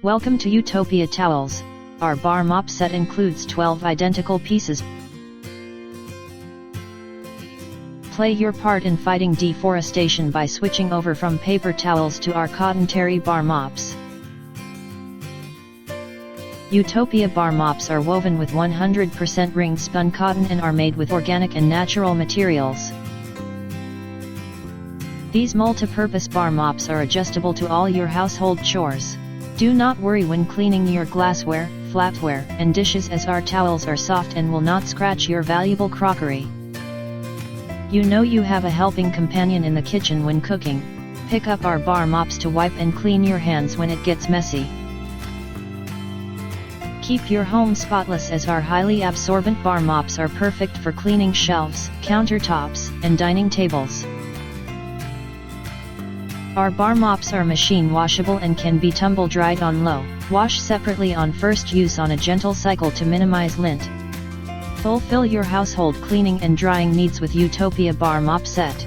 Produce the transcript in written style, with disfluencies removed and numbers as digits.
Welcome to Utopia Towels. Our bar mop set includes 12 identical pieces. Play your part in fighting deforestation by switching over from paper towels to our cotton terry bar mops. Utopia bar mops are woven with 100% ring-spun cotton and are made with organic and natural materials. These multi-purpose bar mops are adjustable to all your household chores. Do not worry when cleaning your glassware, flatware, and dishes, as our towels are soft and will not scratch your valuable crockery. You know you have a helping companion in the kitchen when cooking. Pick up our bar mops to wipe and clean your hands when it gets messy. Keep your home spotless, as our highly absorbent bar mops are perfect for cleaning shelves, countertops, and dining tables. Our bar mops are machine washable and can be tumble dried on low. Wash separately on first use on a gentle cycle to minimize lint. Fulfill your household cleaning and drying needs with Utopia bar mop set.